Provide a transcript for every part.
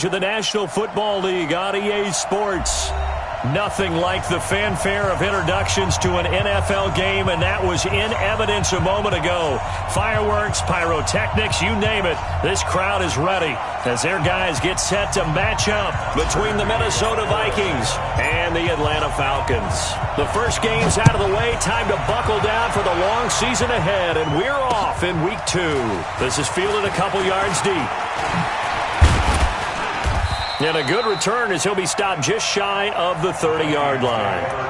To the National Football League on EA Sports. Nothing like the fanfare of introductions to an NFL game, and that was in evidence a moment ago. Fireworks, pyrotechnics, you name it. This crowd is ready as their guys get set to match up between the Minnesota Vikings and the Atlanta Falcons. The first game's out of the way. Time to buckle down for the long season ahead, and we're off in week 2. This is fielded a couple yards deep. And a good return as he'll be stopped just shy of the 30-yard line.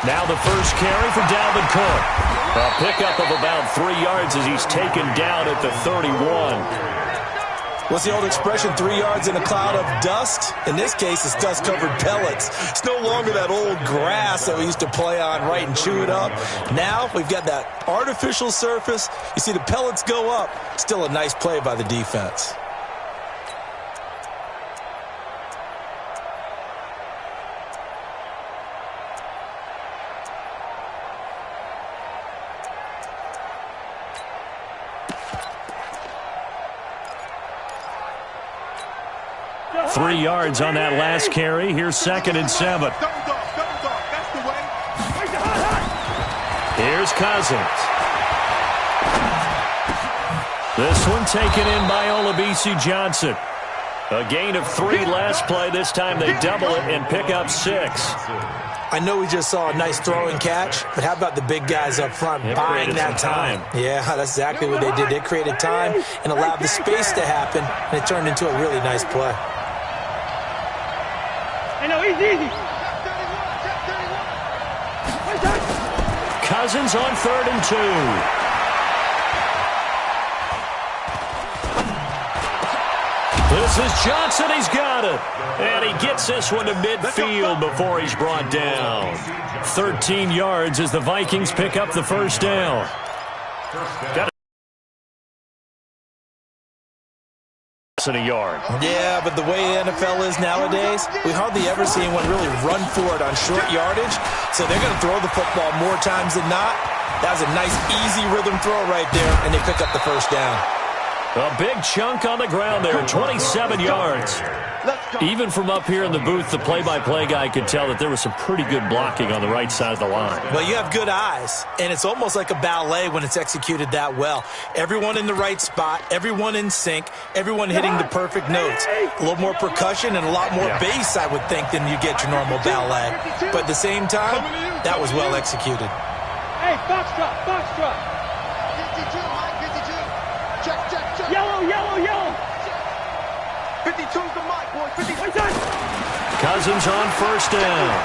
Now the first carry for Dalvin Cook. A pickup of about 3 yards as he's taken down at the 31. What's the old expression, 3 yards in a cloud of dust? In this case, it's dust-covered pellets. It's no longer that old grass that we used to play on, right, and chew it up. Now we've got that artificial surface. You see the pellets go up. Still a nice play by the defense. Three yards on that last carry. Here's 2nd and 7. Here's Cousins. This one taken in by Olabisi Johnson. A gain of 3 last play. This time they double it and pick up 6. I know we just saw a nice throwing catch, but how about the big guys up front buying that time? Yeah, that's exactly what they did. They created time and allowed the space to happen, and it turned into a really nice play. Easy. Cousins on 3rd and 2. This is Johnson. He's got it. And he gets this one to midfield before he's brought down. 13 yards as the Vikings pick up the first down. In a yard. Yeah, but the way the NFL is nowadays, we hardly ever see anyone really run for it on short yardage, so they're going to throw the football more times than not. That was a nice, easy rhythm throw right there, and they pick up the first down. A big chunk on the ground there, 27 yards. Even from up here in the booth, the play-by-play guy could tell that there was some pretty good blocking on the right side of the line. Well, you have good eyes, and it's almost like a ballet when it's executed that well. Everyone in the right spot, everyone in sync, everyone hitting the perfect notes. A little more percussion and a lot more bass, I would think, than you get your normal ballet. But at the same time, that was well executed. Hey, foxtrot. 52, Mike, 52. Check. Yellow. 52's the mic, boy. 52. Cousins on first down.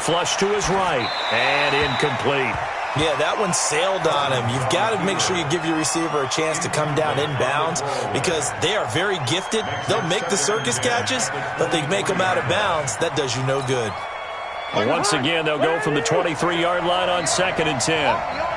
Flush to his right and incomplete. Yeah, that one sailed on him. You've got to make sure you give your receiver a chance to come down inbounds because they are very gifted. They'll make the circus catches, but they make them out of bounds. That does you no good. Once again, they'll go from the 23-yard line on 2nd and 10.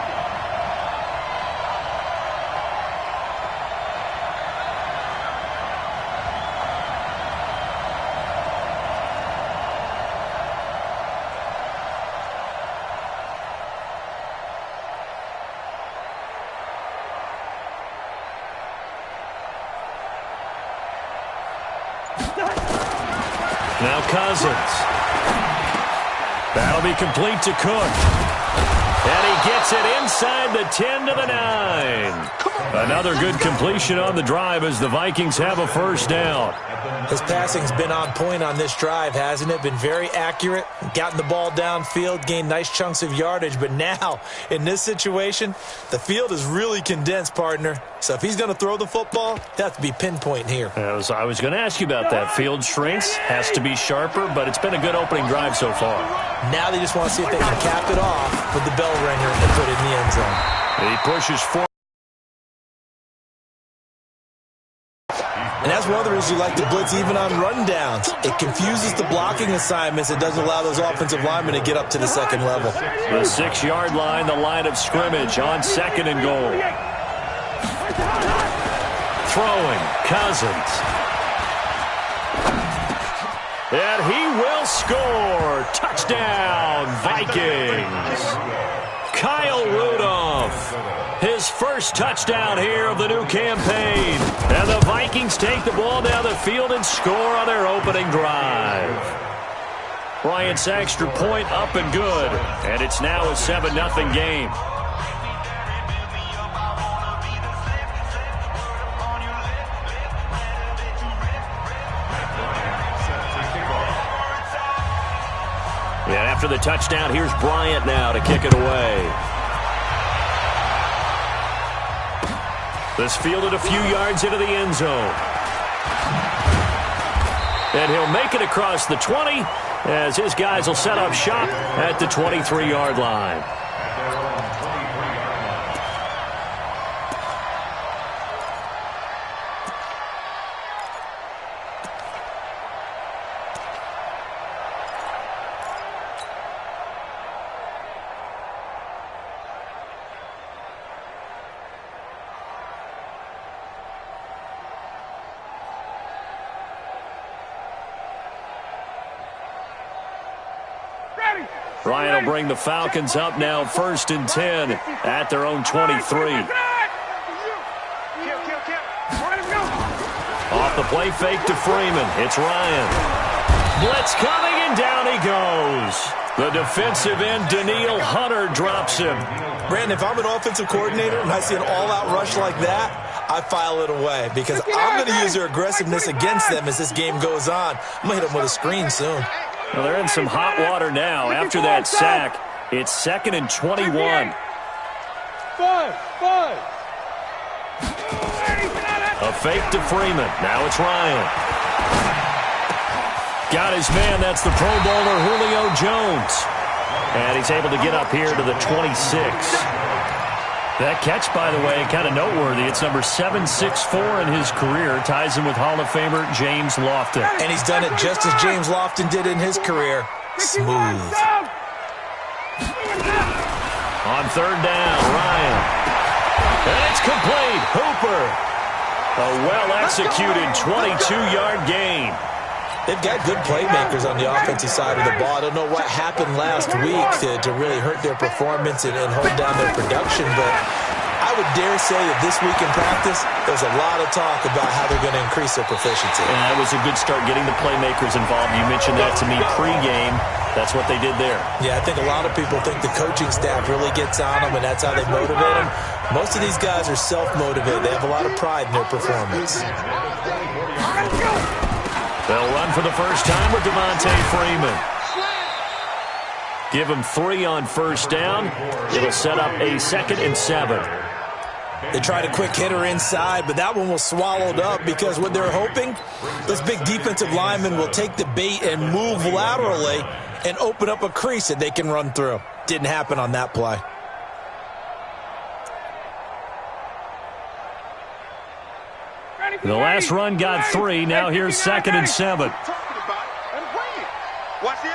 Now Cousins. That'll be complete to Cook. And he gets it inside the 10 to the 9. Another good completion on the drive as the Vikings have a first down. His passing's been on point on this drive, hasn't it? Been very accurate, gotten the ball downfield, gained nice chunks of yardage. But now, in this situation, the field is really condensed, partner. So if he's going to throw the football, that has to be pinpoint here. I was going to ask you about that. Field shrinks, has to be sharper, but it's been a good opening drive so far. Now they just want to see if they can cap it off with the bell ringer and put it in the end zone. He pushes forward. And that's one of the reasons you like to blitz even on rundowns. It confuses the blocking assignments. It doesn't allow those offensive linemen to get up to the second level. The 6-yard line, the line of scrimmage on 2nd and goal. Throwing, Cousins. And he will score. Touchdown, Vikings. Kyle Rudolph. His first touchdown here of the new campaign. And the Vikings take the ball down the field and score on their opening drive. Bryant's extra point up and good. And it's now a 7-0 game. And after the touchdown, here's Bryant now to kick it away. This fielded a few yards into the end zone. And he'll make it across the 20 as his guys will set up shop at the 23-yard line. Ryan will bring the Falcons up now 1st and 10 at their own 23. Off the play fake to Freeman. It's Ryan. Blitz coming and down he goes. The defensive end, Daniil Hunter, drops him. Brandon, if I'm an offensive coordinator and I see an all-out rush like that, I file it away because I'm going to use their aggressiveness against them as this game goes on. I'm going to hit them with a screen soon. Well, they're in some hot water now. After that sack, it's 2nd and 21. A fake to Freeman. Now it's Ryan. Got his man. That's the Pro Bowler Julio Jones. And he's able to get up here to the 26. That catch, by the way, kind of noteworthy. It's number 764 in his career. Ties him with Hall of Famer James Lofton. And he's done it just as James Lofton did in his career. Smooth. On 3rd down, Ryan. And it's complete. Hooper. A well-executed 22-yard gain. They've got good playmakers on the offensive side of the ball. I don't know what happened last week to really hurt their performance and hold down their production, but I would dare say that this week in practice, there's a lot of talk about how they're going to increase their proficiency. And that was a good start getting the playmakers involved. You mentioned that to me pregame. That's what they did there. Yeah, I think a lot of people think the coaching staff really gets on them, and that's how they motivate them. Most of these guys are self-motivated. They have a lot of pride in their performance. They'll run for the first time with Devontae Freeman. Give him 3 on 1st down. It'll set up a 2nd and 7. They tried a quick hitter inside, but that one was swallowed up because what they're hoping, this big defensive lineman will take the bait and move laterally and open up a crease that they can run through. Didn't happen on that play. The last run got 3. Now here's 2nd and 7. Watch the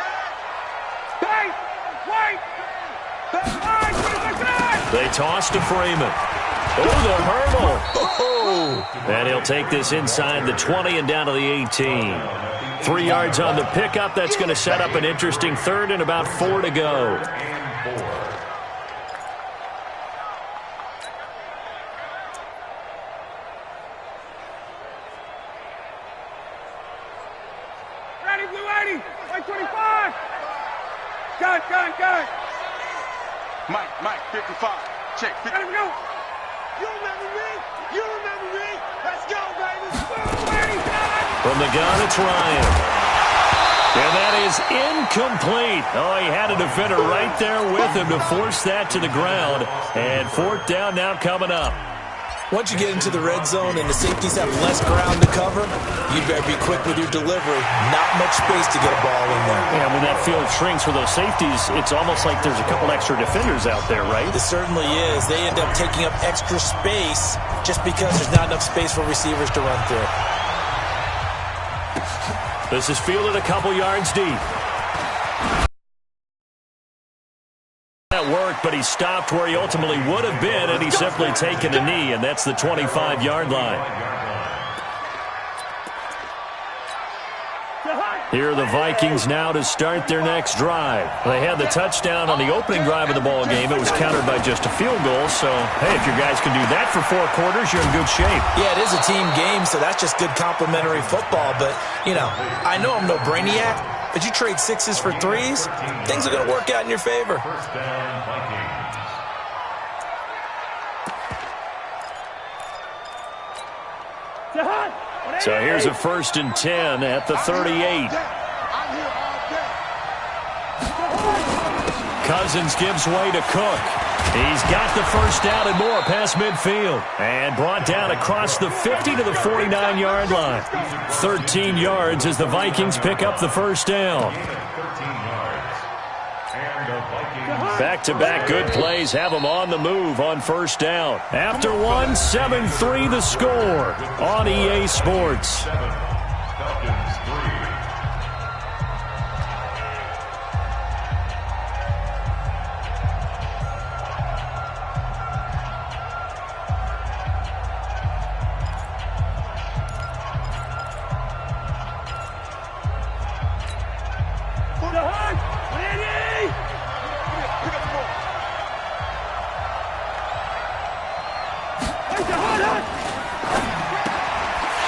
They toss to Freeman. Oh, the hurdle. Oh. And he'll take this inside the 20 and down to the 18. 3 yards on the pickup. That's going to set up an interesting 3rd and about 4 to go. Mike, 55. Check, 50. Let him go. You remember me? You remember me? Let's go, baby. From the gun, it's Ryan. And that is incomplete. Oh, he had a defender right there with him to force that to the ground. And 4th down now coming up. Once you get into the red zone and the safeties have less ground to cover, you better be quick with your delivery. Not much space to get a ball in there. Yeah, when that field shrinks for those safeties, it's almost like there's a couple extra defenders out there, right? It certainly is. They end up taking up extra space just because there's not enough space for receivers to run through. This is fielded a couple yards deep. That worked, but he stopped where he ultimately would have been, and he's simply taken a knee, and that's the 25-yard line. Here are the Vikings now to start their next drive. They had the touchdown on the opening drive of the ball game. It was countered by just a field goal, so, hey, if your guys can do that for 4 quarters, you're in good shape. Yeah, it is a team game, so that's just good complimentary football, but, you know, I know I'm no brainiac, but you trade 6s for 3s, things are going to work out in your favor. So here's a 1st and 10 at the 38. Cousins gives way to Cook. He's got the first down and more past midfield. And brought down across the 50 to the 49-yard line. 13 yards as the Vikings pick up the first down. Back-to-back good plays have them on the move on first down. After one, 7-3 the score on EA Sports.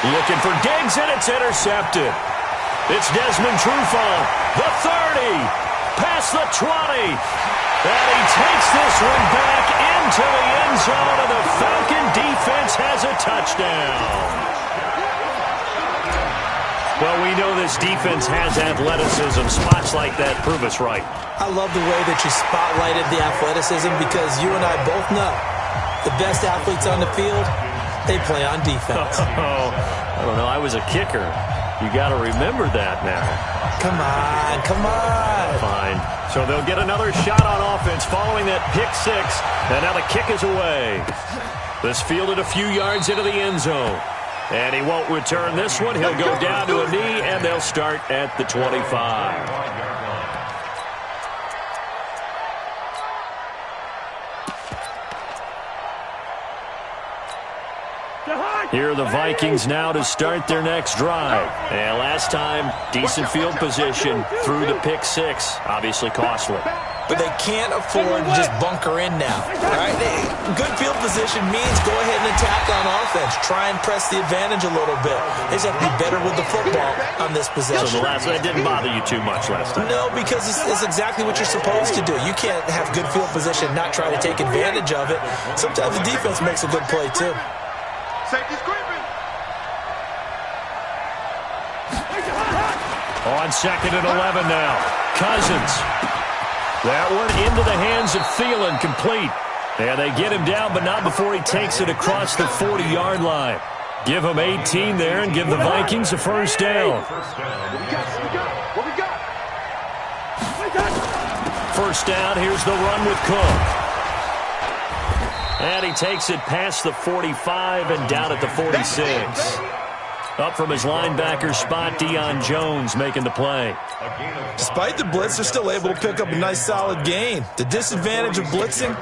Looking for Diggs, and it's intercepted. It's Desmond Trufant, the 30, past the 20. And he takes this one back into the end zone, and the Falcon defense has a touchdown. Well, we know this defense has athleticism. Spots like that prove us right. I love the way that you spotlighted the athleticism because you and I both know the best athletes on the field, they play on defense. Oh, I don't know. I was a kicker. You got to remember that now. Come on, come on. Fine. So they'll get another shot on offense following that pick 6. And now the kick is away. This fielded a few yards into the end zone. And he won't return this one. He'll go down to a knee, and they'll start at the 25. Here are the Vikings now to start their next drive. And last time, decent field position through the pick 6. Obviously costly. But they can't afford to just bunker in now. All right? Good field position means go ahead and attack on offense. Try and press the advantage a little bit. They just have to be better with the football on this possession. So that didn't bother you too much last time? No, because it's exactly what you're supposed to do. You can't have good field position and not try to take advantage of it. Sometimes the defense makes a good play, too. Safety's creeping. On 2nd and 11 now. Cousins. That one into the hands of Thielen, complete. And they get him down, but not before he takes it across the 40-yard line. Give him 18 there and give the Vikings a first down. What we got? First down, here's the run with Cook. And he takes it past the 45 and down at the 46. Up from his linebacker spot, Deion Jones making the play. Despite the blitz, they're still able to pick up a nice, solid gain. The disadvantage of blitzing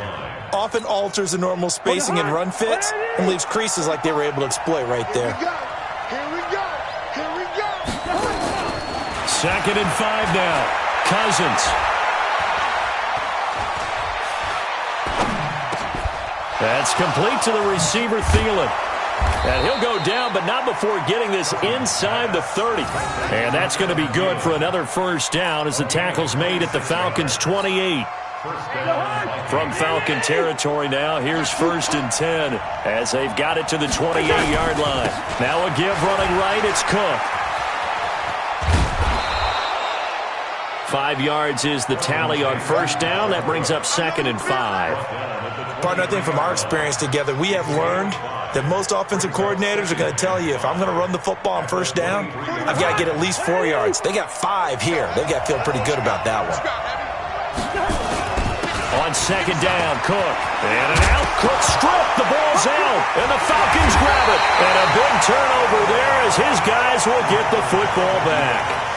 often alters the normal spacing and run fits and leaves creases like they were able to exploit right there. Here we go. Here we go. 2nd and 5 now. Cousins. That's complete to the receiver, Thielen. And he'll go down, but not before getting this inside the 30. And that's going to be good for another first down as the tackle's made at the Falcons' 28. From Falcon territory now, here's 1st and 10 as they've got it to the 28-yard line. Now a give running right, it's Cook. 5 yards is the tally on first down. That brings up 2nd and 5. Partner, I think from our experience together, we have learned that most offensive coordinators are going to tell you, if I'm going to run the football on first down, I've got to get at least 4 yards. They got 5 here. They've got to feel pretty good about that one. On 2nd down, Cook. And an out. Cook stripped. The ball's out. And the Falcons grab it. And a big turnover there as his guys will get the football back.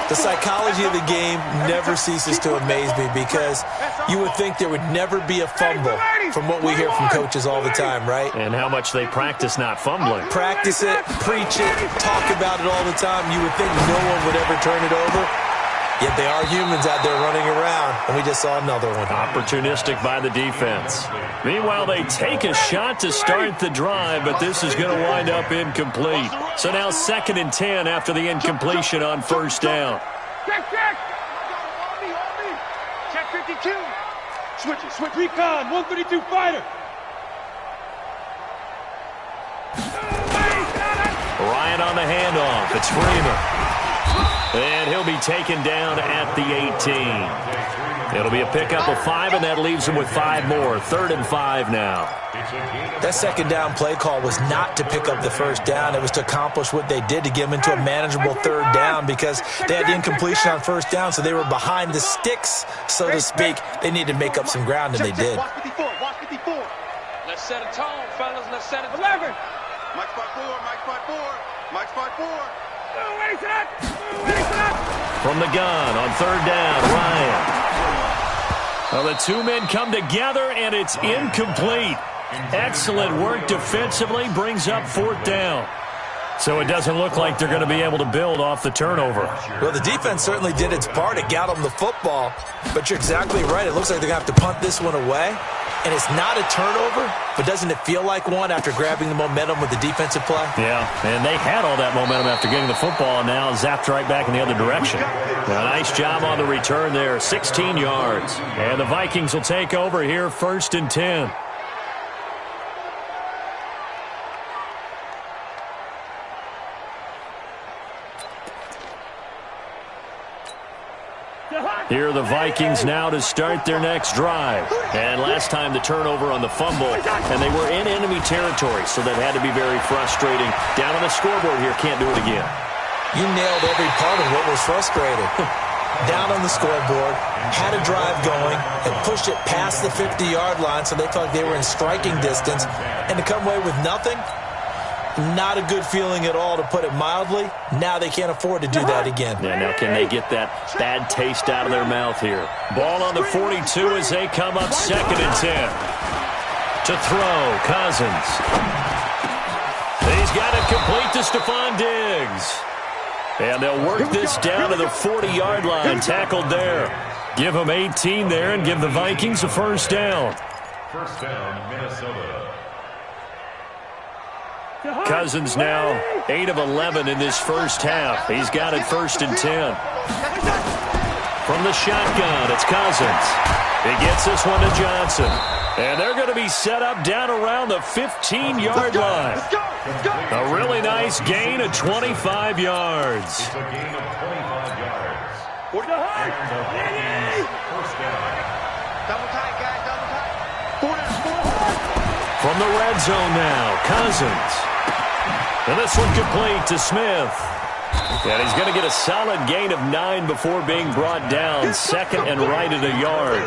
The psychology of the game never ceases to amaze me because you would think there would never be a fumble from what we hear from coaches all the time, right? And how much they practice not fumbling. Practice it, preach it, talk about it all the time. You would think no one would ever turn it over. Yet they are humans out there running around, and we just saw another one. Opportunistic by the defense. Meanwhile, they take a shot to start the drive, but this is going to wind up incomplete. So now 2nd and 10 after the incompletion on first down. Check, check. Check 52. Switch it, switch it. Recon, 132 fighter. Ryan on the handoff. It's Freeman. And he'll be taken down at the 18. It'll be a pickup of 5, and that leaves him with 5 more. 3rd and 5 now. That 2nd down play call was not to pick up the first down. It was to accomplish what they did to get them into a manageable 3rd down because they had the incompletion on first down, so they were behind the sticks, so to speak. They needed to make up some ground, and they did. Watch 54, watch 54. Let's set a tone, fellas. Let's set a tone. 11. Mike spot 4, Mike spot 4, Mike spot 4. From the gun on 3rd down, Ryan. Well, the 2 men come together, and it's incomplete. Excellent work defensively, brings up 4th down. So it doesn't look like they're going to be able to build off the turnover. Well, the defense certainly did its part. It got them the football. But you're exactly right. It looks like they're going to have to punt this one away. And it's not a turnover, but doesn't it feel like one after grabbing the momentum with the defensive play? Yeah, and they had all that momentum after getting the football, and now zapped right back in the other direction. A nice job on the return there, 16 yards. And the Vikings will take over here, 1st and 10. Here are the Vikings now to start their next drive. And last time the turnover on the fumble, and they were in enemy territory, so that had to be very frustrating. Down on the scoreboard here, can't do it again. You nailed every part of what was frustrating. Down on the scoreboard, had a drive going, and pushed it past the 50-yard line, so they felt like they were in striking distance. And to come away with nothing, not a good feeling at all, to put it mildly. Now they can't afford to do that again. Yeah, now can they get that bad taste out of their mouth here? Ball on the 42 as they come up 2nd and 10. To throw, Cousins. He's got it complete to Stephon Diggs. And they'll work this down to the 40-yard line, tackled there. Give them 18 there and give the Vikings a 1st down. 1st down, Minnesota. Cousins now 8 of 11 in this first half. He's got it 1st and 10. From the shotgun, it's Cousins. He gets this one to Johnson. And they're going to be set up down around the 15-yard line. A really nice gain of 25 yards. It's a gain of 25 yards. First down. Double tight, guys, double tight. From the red zone now, Cousins. And this one complete to Smith. And he's going to get a solid gain of 9 before being brought down. 2nd and right at a yard.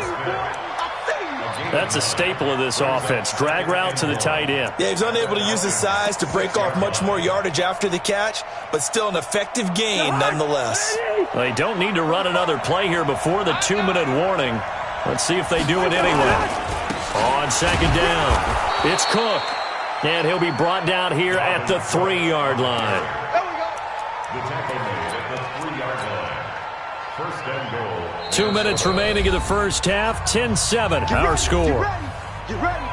That's a staple of this offense. Drag route to the tight end. Yeah, he's unable to use his size to break off much more yardage after the catch, but still an effective gain nonetheless. They don't need to run another play here before the 2-minute warning. Let's see if they do it anyway. On 2nd down, it's Cook. And he'll be brought down here at the 3-yard line. The tackle made at the 3-yard line. 1st and goal. 2 minutes remaining in the first half. 10-7, our score. Get ready.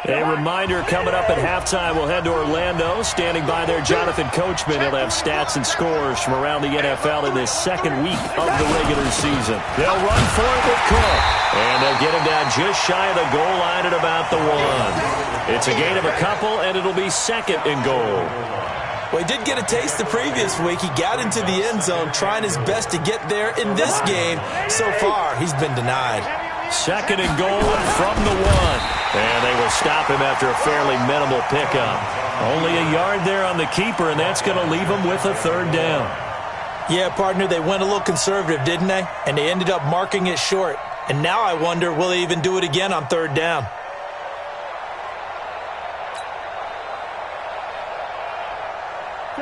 A reminder coming up at halftime, we'll head to Orlando. Standing by there, Jonathan Coachman. He'll have stats and scores from around the NFL in this second week of the regular season. They'll run for it with Cook. And they'll get him down just shy of the goal line at about the 1. It's a gain of a couple, and it'll be second and goal. Well, he did get a taste the previous week. He got into the end zone trying his best to get there in this game. So far, he's been denied. Second and goal from the 1. And they will stop him after a fairly minimal pickup. Only a yard there on the keeper, and that's going to leave him with a third down. Yeah, partner, they went a little conservative, didn't they? And they ended up marking it short. And now I wonder, will they even do it again on third down?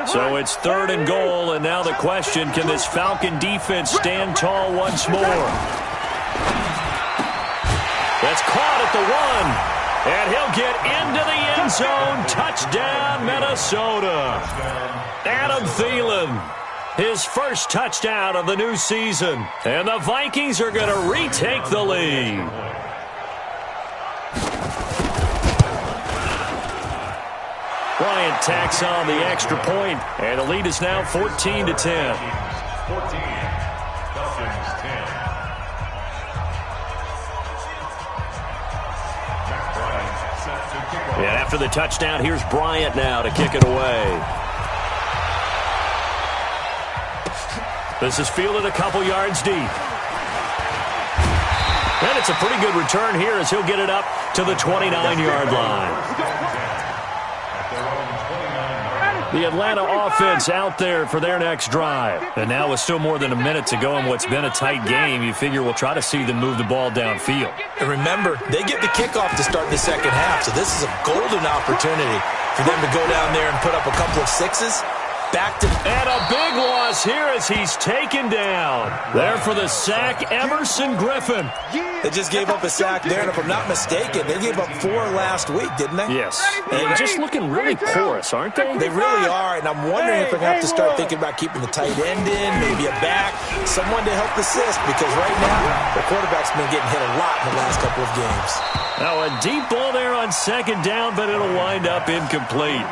So it's third and goal, and now the question, can this Falcon defense stand tall once more? That's caught at the 1, and he'll get into the end zone. Touchdown, Minnesota. Adam Thielen, his first touchdown of the new season, and the Vikings are going to retake the lead. Bryant tacks on the extra point, and the lead is now 14-10. 14, Falcons 10. And after the touchdown, here's Bryant now to kick it away. This is fielded a couple yards deep. And it's a pretty good return here as he'll get it up to the 29-yard line. The Atlanta offense out there for their next drive. And now with still more than a minute to go in what's been a tight game, you figure we'll try to see them move the ball downfield. And remember, they get the kickoff to start the second half, so this is a golden opportunity for them to go down there and put up a couple of sixes. And a big loss here as he's taken down. There for the sack, Emerson Griffin. They just gave up a sack there, and if I'm not mistaken, they gave up 4 last week, didn't they? Yes. And just looking really porous, aren't they? They really are, and I'm wondering if they're going to have to start thinking about keeping the tight end in, maybe a back, someone to help assist, because right now, the quarterback's been getting hit a lot in the last couple of games. Now a deep ball there on second down, but it'll wind up incomplete.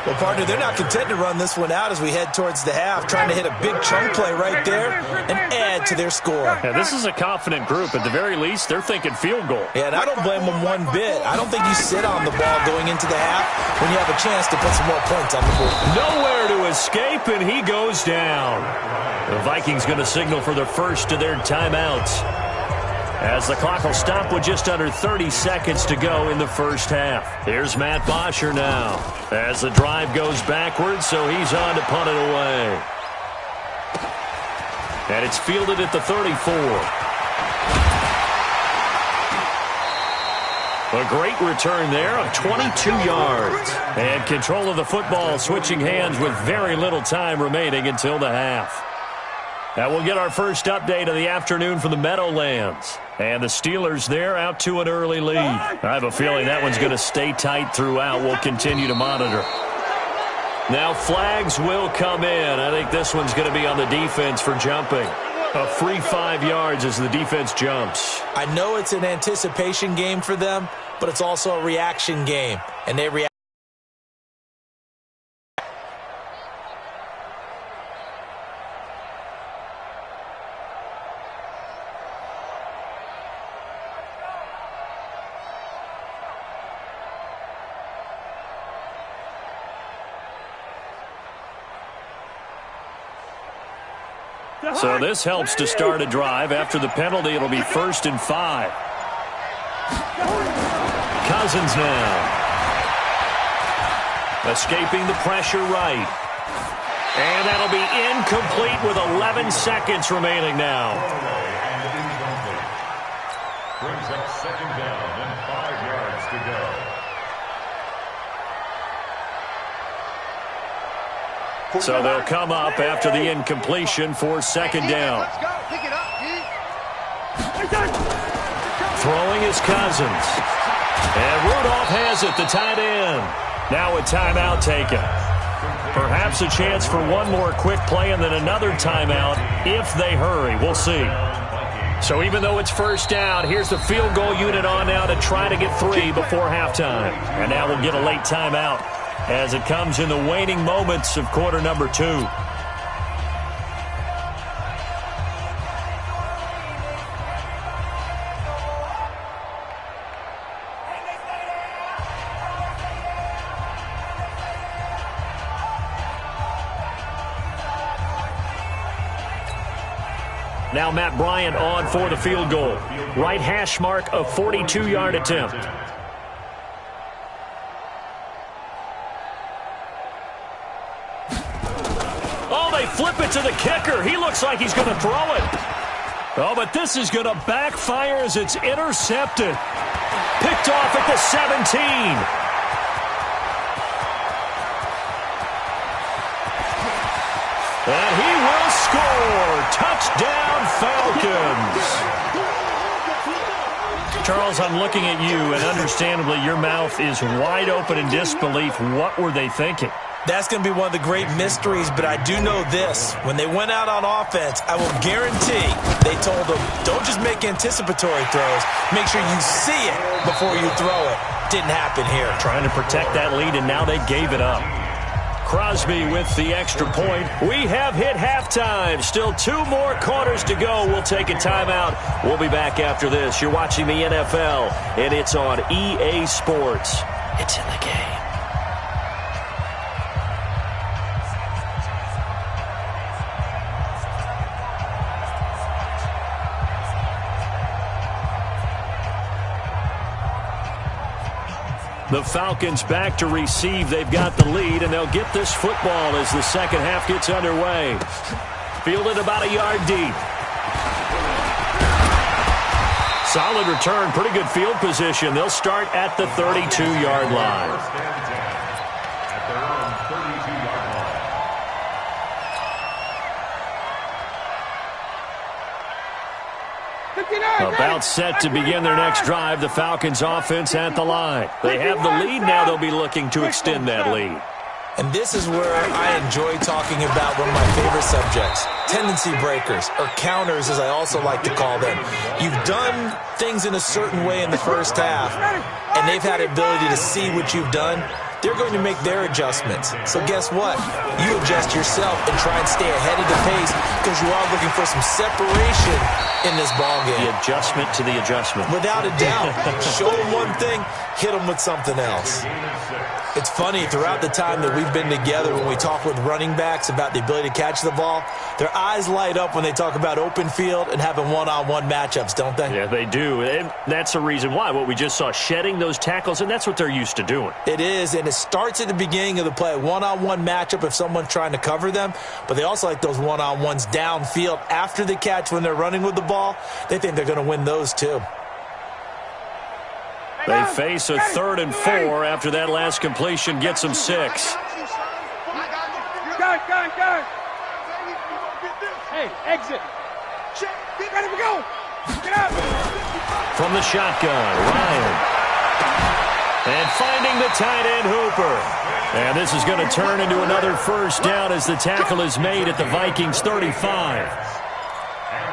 Well, partner, they're not content to run this one out as we head towards the half, trying to hit a big chunk play right there and add to their score. Yeah, this is a confident group. At the very least, they're thinking field goal. Yeah, and I don't blame them one bit. I don't think you sit on the ball going into the half when you have a chance to put some more points on the board. Nowhere to escape, and he goes down. The Vikings going to signal for the first of their timeouts, as the clock will stop with just under 30 seconds to go in the first half. Here's Matt Bosher now as the drive goes backwards, so he's on to punt it away. And it's fielded at the 34. A great return there of 22 yards. And control of the football switching hands with very little time remaining until the half. Now we'll get our first update of the afternoon from the Meadowlands. And the Steelers there out to an early lead. I have a feeling that one's going to stay tight throughout. We'll continue to monitor. Now flags will come in. I think this one's going to be on the defense for jumping. A free 5 yards as the defense jumps. I know it's an anticipation game for them, but it's also a reaction game. And they react. So this helps to start a drive. After the penalty, it'll be 1st and 5. Cousins now. Escaping the pressure right. And that'll be incomplete with 11 seconds remaining now. Brings up second down and 5 yards to go. So they'll come up after the incompletion for second down. Throwing is Cousins. And Rudolph has it, the tight end. Now a timeout taken. Perhaps a chance for one more quick play and then another timeout if they hurry. We'll see. So even though it's first down, here's the field goal unit on now to try to get 3 before halftime. And now we'll get a late timeout as it comes in the waning moments of quarter number 2. Now Matt Bryant on for the field goal. Right hash mark, a 42-yard attempt. Oh, they flip it to the kicker. He looks like he's going to throw it. Oh, but this is going to backfire as it's intercepted. Picked off at the 17. And he will score. Touchdown, Falcons. Charles, I'm looking at you, and understandably, your mouth is wide open in disbelief. What were they thinking? That's going to be one of the great mysteries, but I do know this. When they went out on offense, I will guarantee they told them, don't just make anticipatory throws. Make sure you see it before you throw it. Didn't happen here. Trying to protect that lead, and now they gave it up. Crosby with the extra point. We have hit halftime. Still 2 more quarters to go. We'll take a timeout. We'll be back after this. You're watching the NFL, and it's on EA Sports. It's in the game. The Falcons back to receive. They've got the lead, and they'll get this football as the second half gets underway. Fielded about a yard deep. Solid return, pretty good field position. They'll start at the 32-yard line. At their own 32-yard line. About set to begin their next drive. The Falcons offense at the line. They have the lead. Now they'll be looking to extend that lead. And this is where I enjoy talking about one of my favorite subjects, tendency breakers, or counters as I also like to call them. You've done things in a certain way in the first half, and they've had the ability to see what you've done. They're going to make their adjustments. So guess what? You adjust yourself and try and stay ahead of the pace because you are looking for some separation in this ballgame. The adjustment to the adjustment. Without a doubt. Show them one thing, hit them with something else. It's funny, throughout the time that we've been together, when we talk with running backs about the ability to catch the ball, their eyes light up when they talk about open field and having one-on-one matchups, don't they? Yeah, they do. And that's the reason why. What we just saw, shedding those tackles, and that's what they're used to doing. It is, and it starts at the beginning of the play, one-on-one matchup if someone's trying to cover them, but they also like those one-on-ones downfield after the catch when they're running with the ball. They think they're going to win those too. They face a 3rd and 4 after that last completion gets them 6. Got it. Hey, exit. Ready to go. Get out. From the shotgun, Ryan. And finding the tight end, Hooper. And this is going to turn into another first down as the tackle is made at the Vikings 35.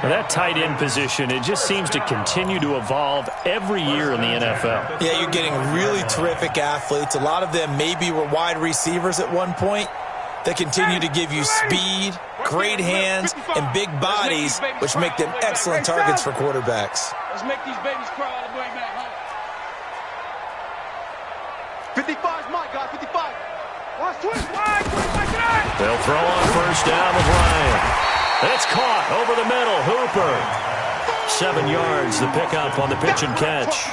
Now that tight end position, it just seems to continue to evolve every year in the NFL. Yeah, you're getting really terrific athletes. A lot of them maybe were wide receivers at one point. They continue to give you speed, great hands, and big bodies, which make them excellent targets for quarterbacks. Let's make these babies cry all the way back home. 55's my guy, 55. Watch 25. They'll throw on first down with Ryan. It's caught over the middle. Hooper. 7 yards, the pickup on the pitch and catch.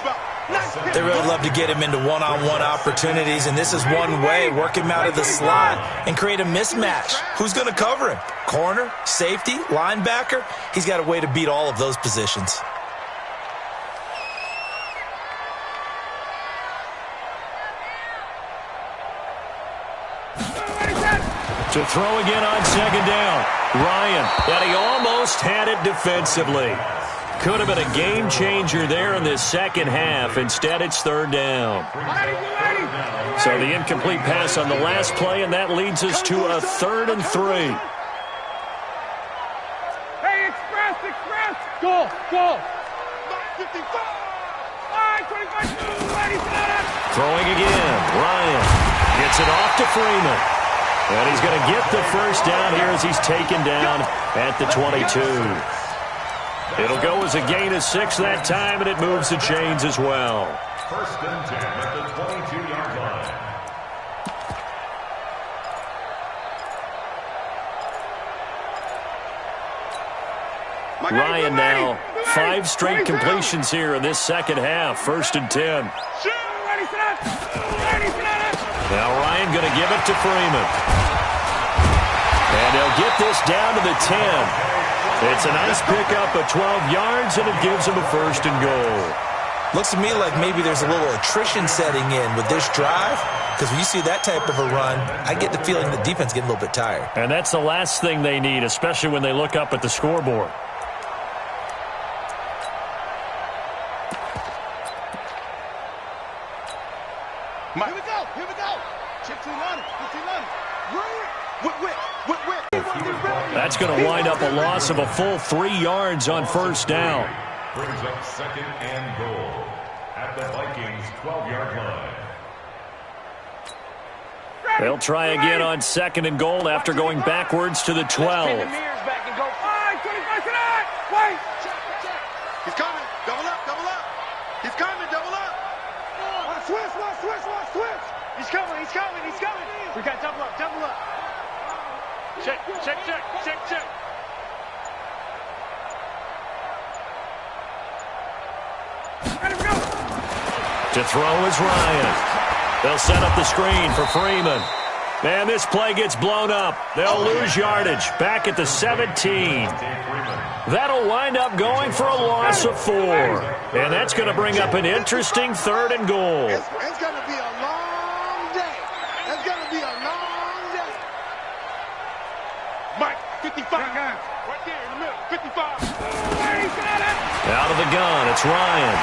They really love to get him into one-on-one opportunities, and this is one way. Work him out of the slot and create a mismatch. Who's going to cover him? Corner, safety, linebacker? He's got a way to beat all of those positions. To throw again on second down. Ryan, and he almost had it defensively. Could have been a game changer there in this second half. Instead, it's 3rd down. So the incomplete pass on the last play, and that leads us to a 3rd and 3. Hey, express. Go, go. 55. All right, 25. Ready, set. Throwing again. Ryan gets it off to Freeman. And he's going to get the first down here as he's taken down at the 22. It'll go as a gain of 6 that time, and it moves the chains as well. First and 10 at the 22-yard line. Ryan now 5 straight completions here in this second half. First and 10. Now Ryan going to give it to Freeman. And they'll get this down to the 10. It's a nice pickup of 12 yards, and it gives them a first and goal. Looks to me like maybe there's a little attrition setting in with this drive, because when you see that type of a run, I get the feeling the defense getting a little bit tired. And that's the last thing they need, especially when they look up at the scoreboard. Here we go. Chip to Lonnie. That's going to wind up a loss of a full 3 yards on first down. Brings up second and goal at the Vikings' 12-yard line. They'll try again on second and goal after going backwards to the 12. Wait. He's coming. Double up. He's coming. Double up. Switch. He's coming. We got double up. Check. Ready, we go. To throw is Ryan. They'll set up the screen for Freeman. And this play gets blown up. They'll lose yardage back at the 17. That'll wind up going for a loss of 4. And that's going to bring up an interesting third and goal. It's going to be a long day. Mike, 55. Right there in the middle. 55. Out of the gun, it's Ryan.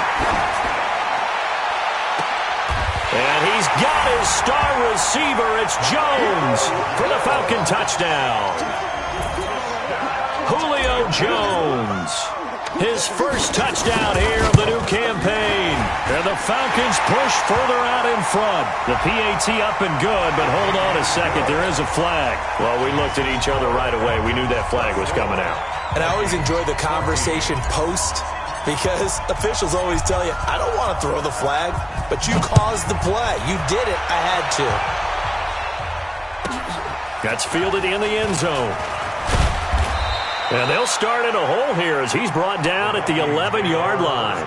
And he's got his star receiver. It's Jones for the Falcon touchdown. Julio Jones. His first touchdown here of the new campaign. And the Falcons push further out in front. The PAT up and good, but hold on a second. There is a flag. Well, we looked at each other right away. We knew that flag was coming out. And I always enjoy the conversation post, because officials always tell you, I don't want to throw the flag, but you caused the play. You did it. I had to. That's fielded in the end zone. And they'll start in a hole here as he's brought down at the 11-yard line.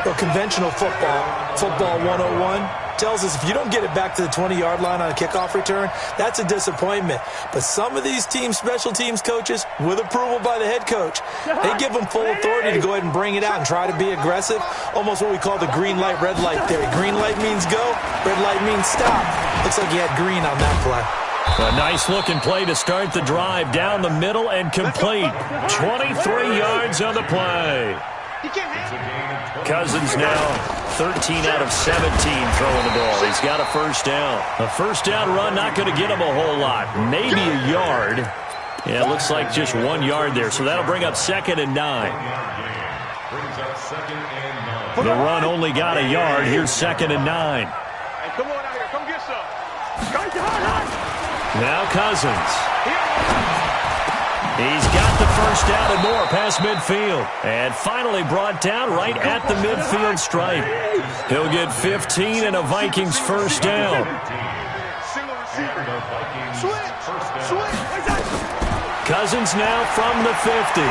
Well, conventional football 101, tells us if you don't get it back to the 20-yard line on a kickoff return, that's a disappointment. But some of these special teams coaches, with approval by the head coach, they give them full authority to go ahead and bring it out and try to be aggressive. Almost what we call the green light, red light theory. Green light means go, red light means stop. Looks like you had green on that play. A nice-looking play to start the drive down the middle and complete. 23 yards on the play. Cousins now 13 out of 17 throwing the ball. He's got a first down. A first down run not going to get him a whole lot. Maybe a yard. Yeah, it looks like just 1 yard there. So that'll bring up second and 9. The run only got a yard. Here's second and 9. Hey, come on out here. Come get some. Now Cousins. He's got the first down and more past midfield. And finally brought down right at the midfield stripe. He'll get 15 and a Vikings first down. Cousins now from the 50.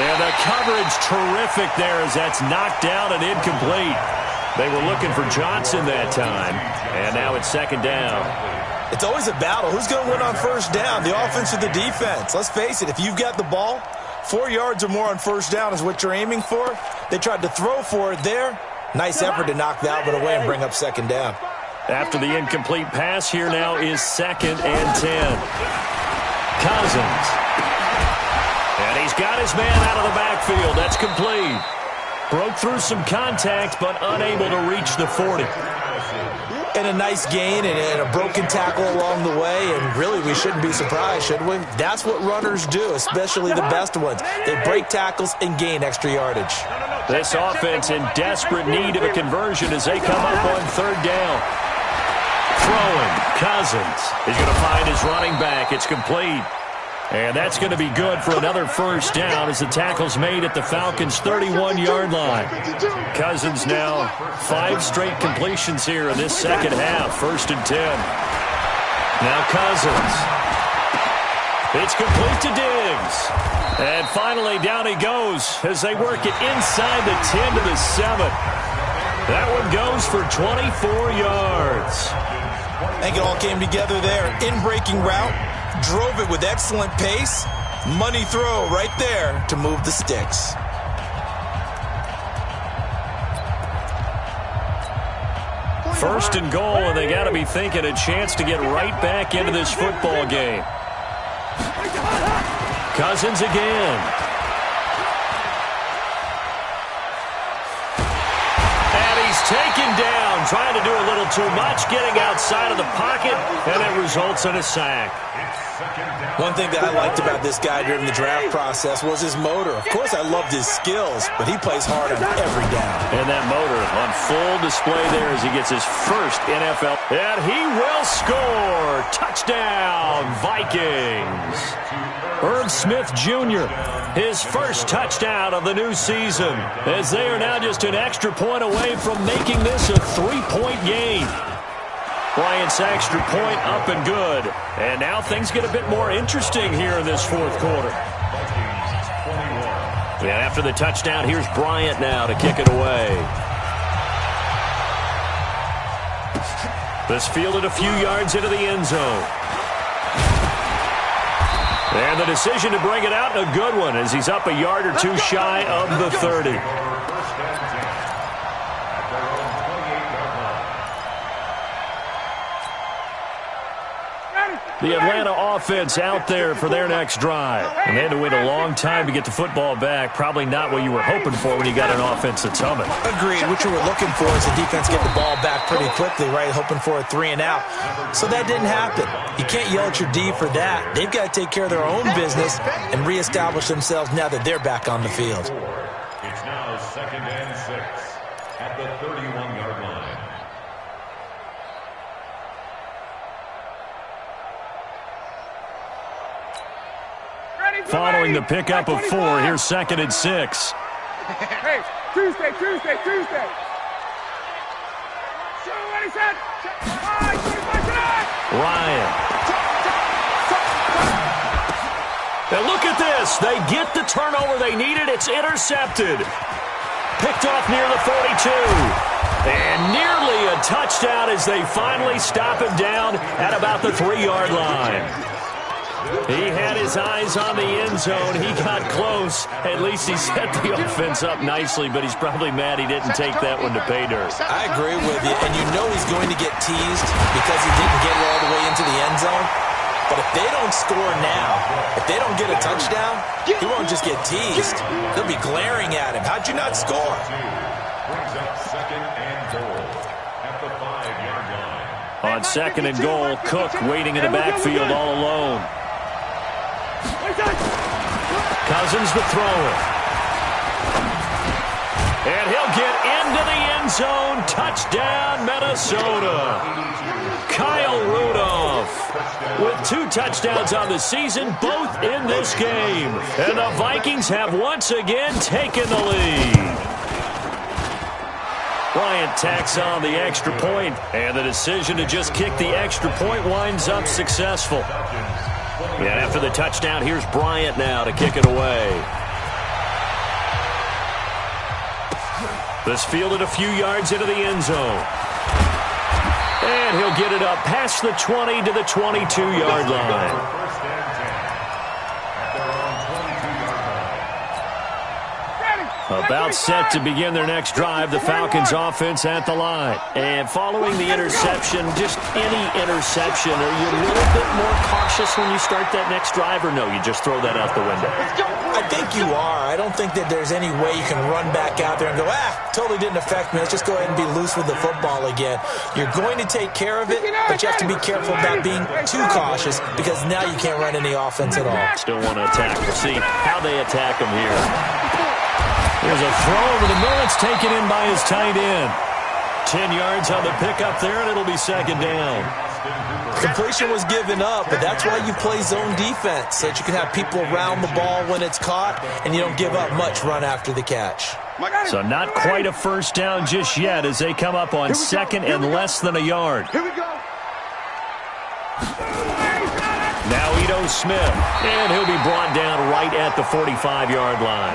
And the coverage terrific there as that's knocked down and incomplete. They were looking for Johnson that time. And now it's second down. It's always a battle. Who's going to win on first down, the offense or the defense? Let's face it, if you've got the ball, 4 yards or more on first down is what you're aiming for. They tried to throw for it there. Nice effort to knock that one away and bring up second down. After the incomplete pass, here now is second and 10. Cousins. And he's got his man out of the backfield. That's complete. Broke through some contact, but unable to reach the 40. And a nice gain and a broken tackle along the way, and really we shouldn't be surprised, should we? That's what runners do, especially the best ones. They break tackles and gain extra yardage. This offense in desperate need of a conversion as they come up on third down. Throwing, Cousins is going to find his running back. It's complete. And that's going to be good for another first down as the tackle's made at the Falcons' 31-yard line. Cousins now 5 straight completions here in this second half, 1st and 10. Now Cousins. It's complete to Diggs. And finally down he goes as they work it inside the 10 to the 7. That one goes for 24 yards. I think it all came together there. In-breaking route. Drove it with excellent pace. Money throw right there to move the sticks. First and goal, and they got to be thinking a chance to get right back into this football game. Cousins again. And he's taken down, trying to do a little too much, getting outside of the pocket, and it results in a sack. One thing that I liked about this guy during the draft process was his motor. Of course, I loved his skills, but he plays hard on every down. And that motor on full display there as he gets his first NFL. And he will score. Touchdown, Vikings. Irv Smith Jr., his first touchdown of the new season, as they are now just an extra point away from making this a 3-point game. Bryant's extra point up and good. And now things get a bit more interesting here in this fourth quarter. And after the touchdown, here's Bryant now to kick it away. This fielded a few yards into the end zone. And the decision to bring it out, a good one, as he's up a yard or two shy of the 30. The Atlanta offense out there for their next drive. And they had to wait a long time to get the football back. Probably not what you were hoping for when you got an offense that's humming. Agreed. What you were looking for is the defense get the ball back pretty quickly, right? Hoping for a 3 and out. So that didn't happen. You can't yell at your D for that. They've got to take care of their own business and reestablish themselves now that they're back on the field. It's now 2nd and 6 at the 31-yard line. Following the pickup of 4, here's 2nd and 6. Hey, Tuesday. What is that? Ryan. And look at this. They get the turnover they needed. It's intercepted. Picked off near the 42. And nearly a touchdown as they finally stop him down at about the 3-yard line. He had his eyes on the end zone. He got close. At least he set the offense up nicely, but he's probably mad he didn't take that one to pay dirt. I agree with you, and you know he's going to get teased because he didn't get it all the way into the end zone. But if they don't score now, if they don't get a touchdown, he won't just get teased. They'll be glaring at him. How'd you not score? Brings up 2nd and goal at the 5-yard line. On 2nd and goal, Cook waiting in the backfield all alone. Cousins the thrower. And he'll get into the end zone. Touchdown, Minnesota. Kyle Rudolph with 2 touchdowns on the season, both in this game. And the Vikings have once again taken the lead. Bryant tacks on the extra point, and the decision to just kick the extra point winds up successful. And after the touchdown, here's Bryant now to kick it away. This fielded a few yards into the end zone. And he'll get it up past the 20 to the 22-yard line. First and 10 at their own 22-yard line. About set to begin their next drive, the Falcons offense at the line. And following the interception, just any interception, are you a little bit more cautious when you start that next drive, or no, you just throw that out the window? I think you are. I don't think that there's any way you can run back out there and go, totally didn't affect me. Let's just go ahead and be loose with the football again. You're going to take care of it, but you have to be careful about being too cautious because now you can't run any offense at all. Still want to attack. We'll see how they attack them here. There's a throw over the middle. It's taken in by his tight end. 10 yards on the pickup there, and it'll be second down. Completion was given up, but that's why you play zone defense, so that you can have people around the ball when it's caught, and you don't give up much run after the catch. So not quite a first down just yet as they come up on second and less than a yard. Here we go. Now Ito Smith, and he'll be brought down right at the 45-yard line.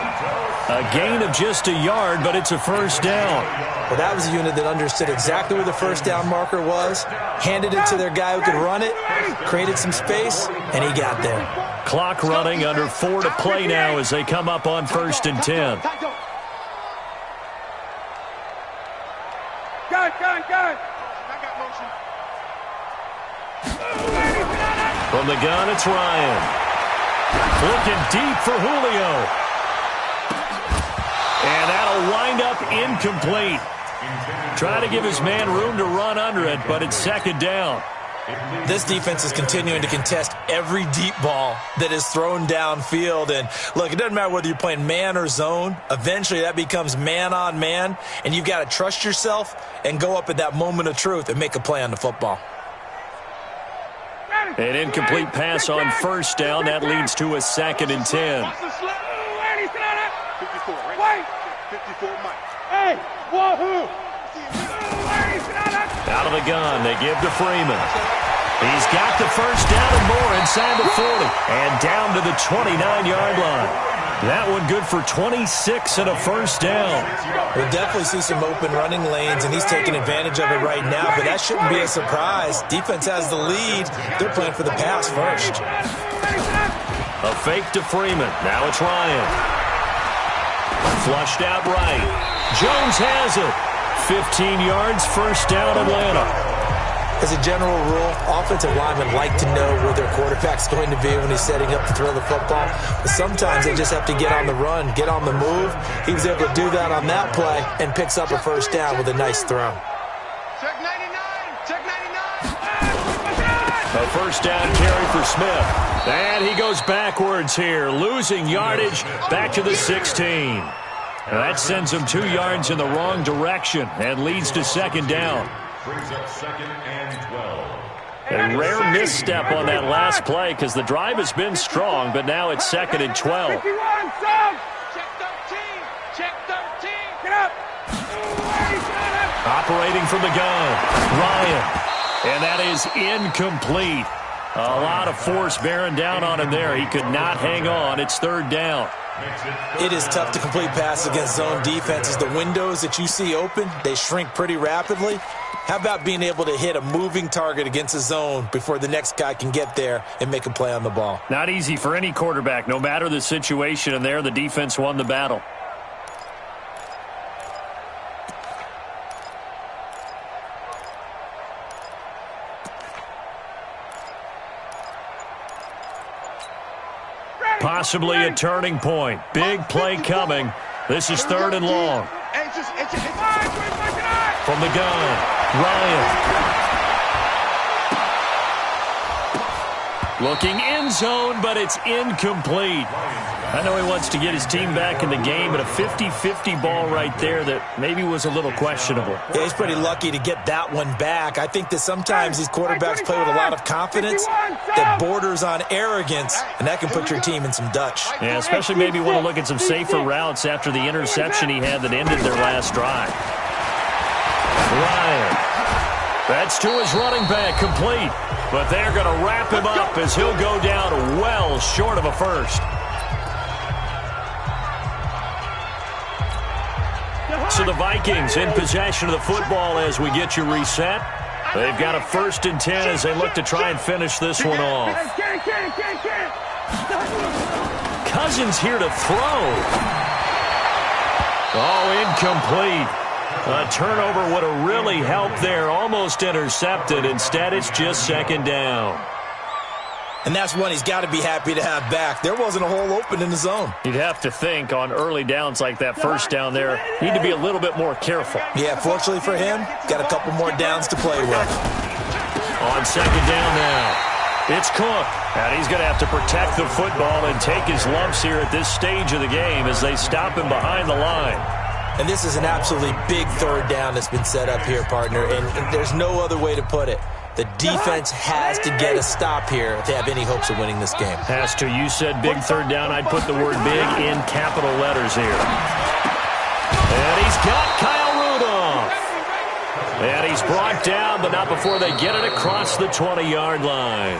A gain of just a yard, but it's a first down. Well, that was a unit that understood exactly where the first down marker was, handed it to their guy who could run it, created some space, and he got there. Clock running, under 4 to play now as they come up on 1st and 10. Gun. From the gun, it's Ryan. Looking deep for Julio. And that'll wind up incomplete. Try to give his man room to run under it, but it's second down. This defense is continuing to contest every deep ball that is thrown downfield. And, look, it doesn't matter whether you're playing man or zone. Eventually, that becomes man-on-man, and you've got to trust yourself and go up at that moment of truth and make a play on the football. An incomplete pass on first down. That leads to a 2nd and 10. 54, right? 54, Mike. Hey, wahoo! Out of the gun, they give to Freeman. He's got the first down and more inside the 40. And down to the 29-yard line. That one good for 26 and a first down. We'll definitely see some open running lanes, and he's taking advantage of it right now, but that shouldn't be a surprise. Defense has the lead. They're playing for the pass first. A fake to Freeman. Now it's Ryan. Flushed out right. Jones has it. 15 yards, first down, Atlanta. As a general rule, offensive linemen like to know where their quarterback's going to be when he's setting up to throw the football. But sometimes they just have to get on the run, get on the move. He was able to do that on that play and picks up a first down with a nice throw. Check 99. Check 99. A first down carry for Smith. And he goes backwards here, losing yardage back to the 16. And that sends him 2 yards in the wrong direction and leads to second down. Brings up 2nd and 12. A rare misstep on that last play because the drive has been strong, but now it's 2nd and 12. 51, Sam! Check 13. Check 13. Get up! Operating from the gun, Ryan. And that is incomplete. A lot of force bearing down on him there. He could not hang on. It's 3rd down. It is tough to complete passes against zone defenses. The windows that you see open, they shrink pretty rapidly. How about being able to hit a moving target against a zone before the next guy can get there and make a play on the ball? Not easy for any quarterback, no matter the situation, and there the defense won the battle. Possibly a turning point. Big play coming. This is 3rd and long. From the gun, Ryan. Looking end zone, but it's incomplete. I know he wants to get his team back in the game, but a 50-50 ball right there that maybe was a little questionable. Yeah, he's pretty lucky to get that one back. I think that sometimes these quarterbacks play with a lot of confidence that borders on arrogance, and that can put your team in some Dutch. Yeah, especially maybe want to look at some safer routes after the interception he had that ended their last drive. Ryan. That's to his running back, complete. But they're going to wrap him up as he'll go down well short of a first. So the Vikings in possession of the football as we get you reset. They've got a 1st and 10 as they look to try and finish this one off. Cousins here to throw. Oh, incomplete. A turnover would have really helped there. Almost intercepted. Instead, it's just second down. And that's one he's got to be happy to have back. There wasn't a hole open in the zone. You'd have to think on early downs like that first down there, need to be a little bit more careful. Yeah, fortunately for him, got a couple more downs to play with. On second down now, it's Cook. And he's going to have to protect the football and take his lumps here at this stage of the game as they stop him behind the line. And this is an absolutely big third down that's been set up here, partner, and there's no other way to put it. The defense has to get a stop here if they have any hopes of winning this game. Has to. You said big third down. I'd put the word big in capital letters here. And he's got Kyle Rudolph. And he's brought down, but not before they get it across the 20-yard line.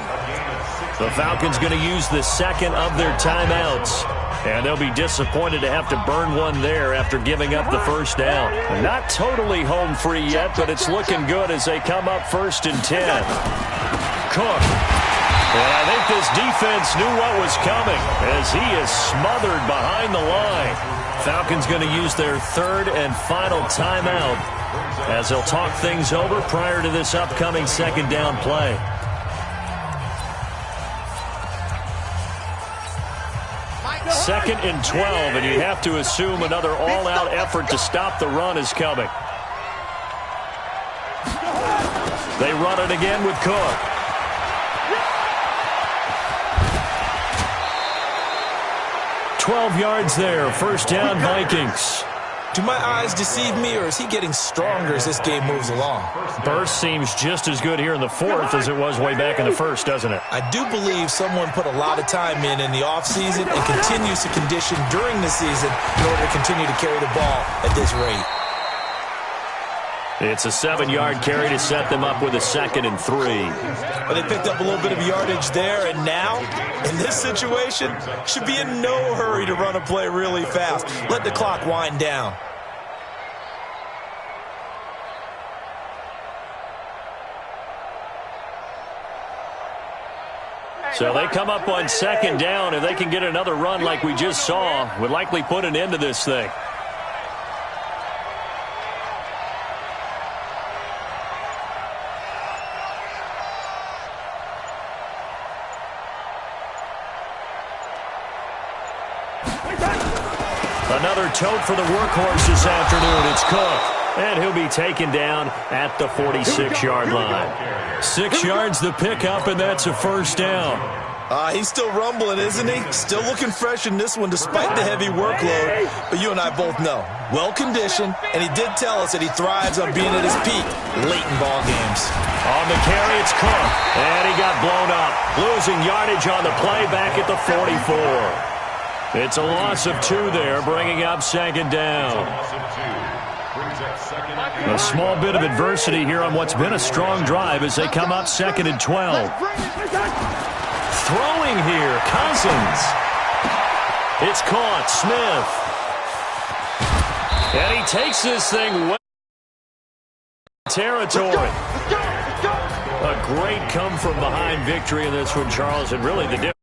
The Falcons going to use the second of their timeouts. And they'll be disappointed to have to burn one there after giving up the first down. Not totally home free yet, but it's looking good as they come up 1st and 10. Cook. And I think this defense knew what was coming as he is smothered behind the line. Falcons going to use their third and final timeout as they'll talk things over prior to this upcoming second down play. Second and 12, and you have to assume another all-out effort to stop the run is coming. They run it again with Cook. "12 yards there, first down Vikings. Do my eyes deceive me, or is he getting stronger as this game moves along? Burst seems just as good here in the fourth as it was way back in the first, doesn't it? I do believe someone put a lot of time in the offseason and continues to condition during the season in order to continue to carry the ball at this rate. It's a 7-yard carry to set them up with a 2nd and 3. Well, they picked up a little bit of yardage there, and now, in this situation, should be in no hurry to run a play really fast. Let the clock wind down. So they come up on second down. If they can get another run like we just saw, would likely put an end to this thing. Another tote for the workhorse this afternoon. It's Cook. And he'll be taken down at the 46-yard line. 6 yards the pickup, and that's a first down. He's still rumbling, isn't he? Still looking fresh in this one despite the heavy workload. But you and I both know, well-conditioned, and he did tell us that he thrives on being at his peak late in ball games. On the carry, it's Cook. And he got blown up. Losing yardage on the play back at the 44. It's a loss of 2 there, bringing up second down. A small bit of adversity here on what's been a strong drive as they come up 2nd and 12. Throwing here, Cousins. It's caught, Smith. And he takes this thing way territory. A great come-from-behind victory in this one, Charles, and really the difference.